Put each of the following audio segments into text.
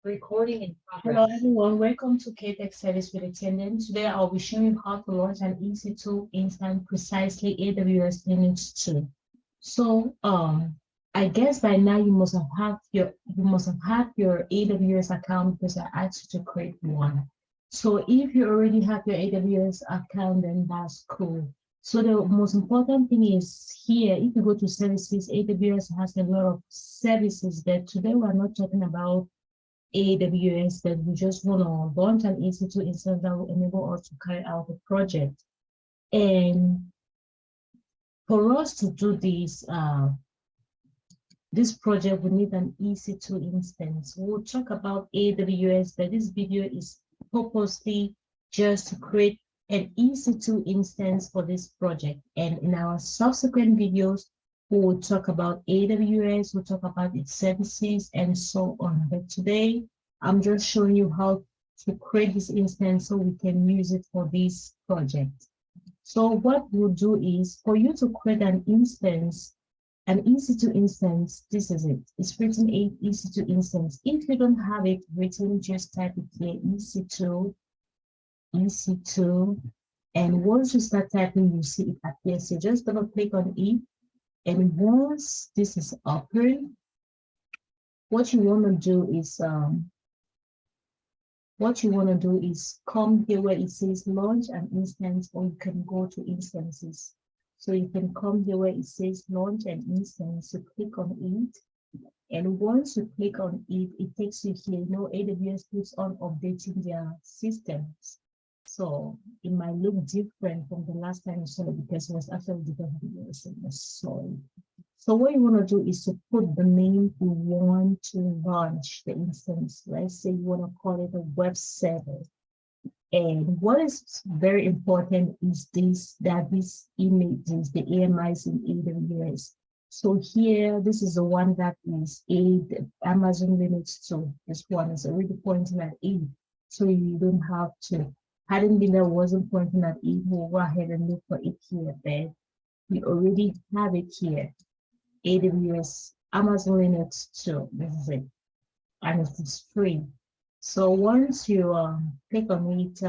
Recording in Hello progress. everyone, welcome to K-TechService with Attendant. Today I'll be showing you how to launch an EC2 instance, precisely AWS Linux 2. So I guess by now you must have had your AWS account because I asked you to create one. So if you already have your AWS account, then that's cool. So the most important thing is here, if you go to services, AWS has a lot of services that today we're not talking about AWS, that we just want to launch an EC2 instance that will enable us to carry out the project. And for us to do this project, we need an EC2 instance. We'll talk about AWS, but this video is purposely just to create an EC2 instance for this project. And in our subsequent videos, we will talk about AWS, we'll talk about its services and so on. But today, I'm just showing you how to create this instance so we can use it for this project. So what we'll do is, for you to create an instance, an EC2 instance, this is it. It's written EC2 instance. If you don't have it written, just type it here, EC2, EC2. And once you start typing, you see it appear. So just double click on it. And once this is open, what you want to do is come here where it says launch an instance, or you can go to instances. So you can come here where it says launch an instance, so click on it. And once you click on it, it takes you here. You know, AWS keeps on updating their systems. So it might look different from the last time you saw it because it was actually different from the sorry. So what you want to do is to put the name you want to launch the instance. Let's say you want to call it a web server. And what is very important is that these images, the AMIs in AWS. So here, this is the one that is Amazon Linux 2. This one is already pointing at 8. So you don't have to. Hadn't been there, wasn't pointing at 8, we'll go ahead and look for it here. But we already have it here. AWS, Amazon Linux 2. This is it. And it's free. So once you click on it,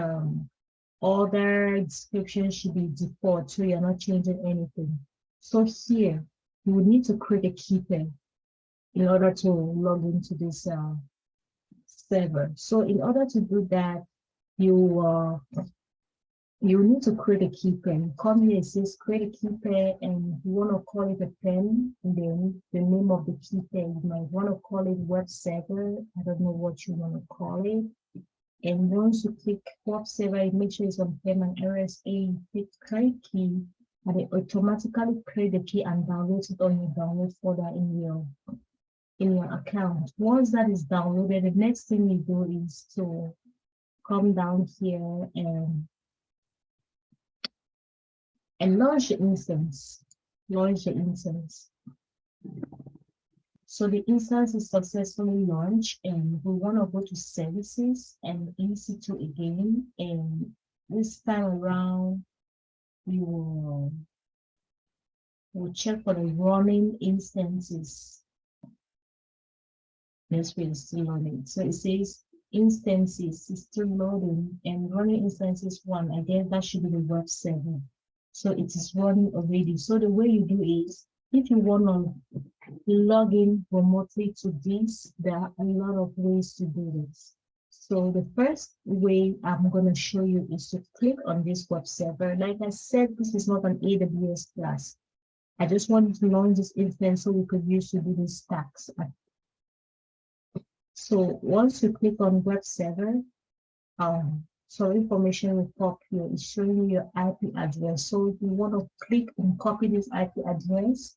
all the description should be default, so you're not changing anything. So here, you will need to create a key pair in order to log into this server. So in order to do that, you need to create a key pair. Come here, it says create a key pair, and you want to call it a pen, and then the name of the key pair. You might want to call it web server. I don't know what you want to call it. And once you click web server, make sure it's on pen and RSA, you click create key, and it automatically create the key and downloads it on your download folder in your account. Once that is downloaded, the next thing you do is to come down here and launch the instance. Launch the instance. So the instance is successfully launched, and we want to go to services and EC2 again. And this time around, we will check for the running instances. Let's really still loading. So it says instances is still loading, and running instances 1. I guess that should be the web server. So it is running already. So the way you do is, if you want to log in remotely to this, there are a lot of ways to do this. So the first way I'm going to show you is to click on this web server. Like I said, this is not an AWS class. I just wanted to launch this instance so we could use to do these tasks. So once you click on web server, so information will pop here. It's showing you your IP address. So if you want to click and copy this IP address,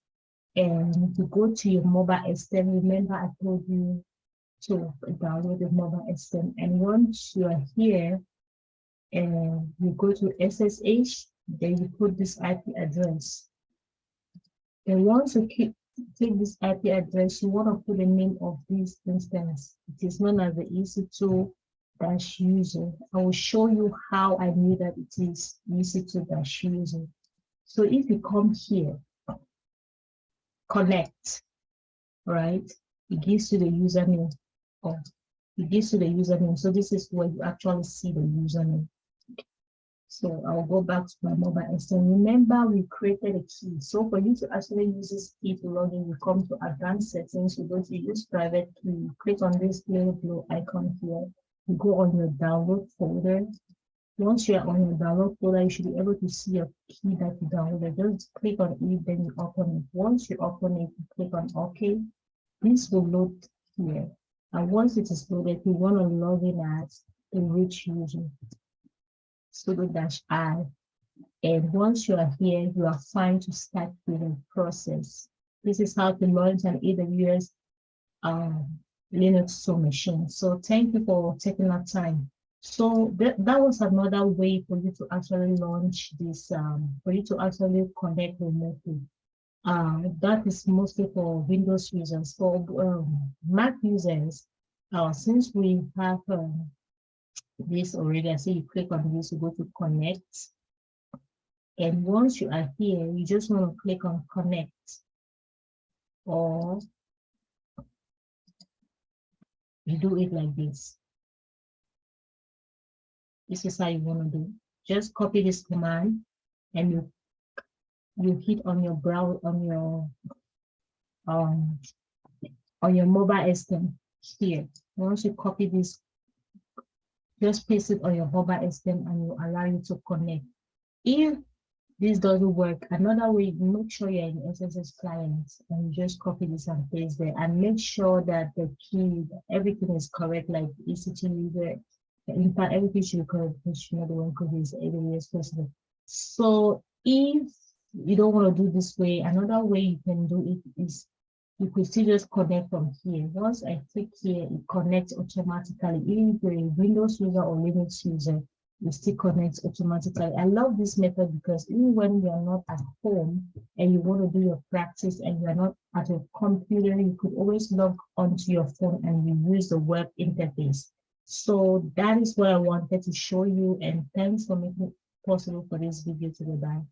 and you go to your mobile extend, remember I told you to download the mobile extend. And once you are here and you go to SSH, then you put this IP address. And once you take this IP address, you want to put the name of this instance. It is known as the EC2-user. I will show you how I knew that it is EC2-user. So if you come here, connect, right? It gives you the username of It gives you the username. So this is where you actually see the username. So I'll go back to my mobile extension. Remember, we created a key. So for you to actually use this key to log in, you come to advanced settings, you go to use private key, you click on this little blue icon here, you go on your download folder. Once you're on your download folder, you should be able to see a key that you downloaded. Just click on it, then you open it. Once you open it, you click on OK. This will load here. And once it is loaded, you want to log in as a rich user. sudo-I. And once you are here, you are fine to start the process. This is how to launch an AWS linux2 machine. So thank you for taking that time. So that was another way for you to actually launch this, for you to actually connect remotely. That is mostly for Windows users. For Mac users, since we have this already, I say you click on this, you go to connect. And once you are here, you just want to click on connect, or you do it like this. This is how you want to do. Just copy this command and you hit on your browser on your mobile extension here. Once you copy this, just paste it on your mobile extension and will allow you to connect. If this doesn't work, another way, make sure you're in SSH client and you just copy this and paste there, and make sure that the key, everything is correct, like ECT user. In fact, everything should be correct because you know the one code is AWS president. So if you don't want to do this way, another way you can do it is you could still just connect from here. Once I click here, it connects automatically. If you're a Windows user or Linux user, it still connects automatically. I love this method because even when you're not at home and you want to do your practice and you're not at a computer, you could always log onto your phone and you use the web interface. So that is what I wanted to show you, and thanks for making it possible for this video to be done.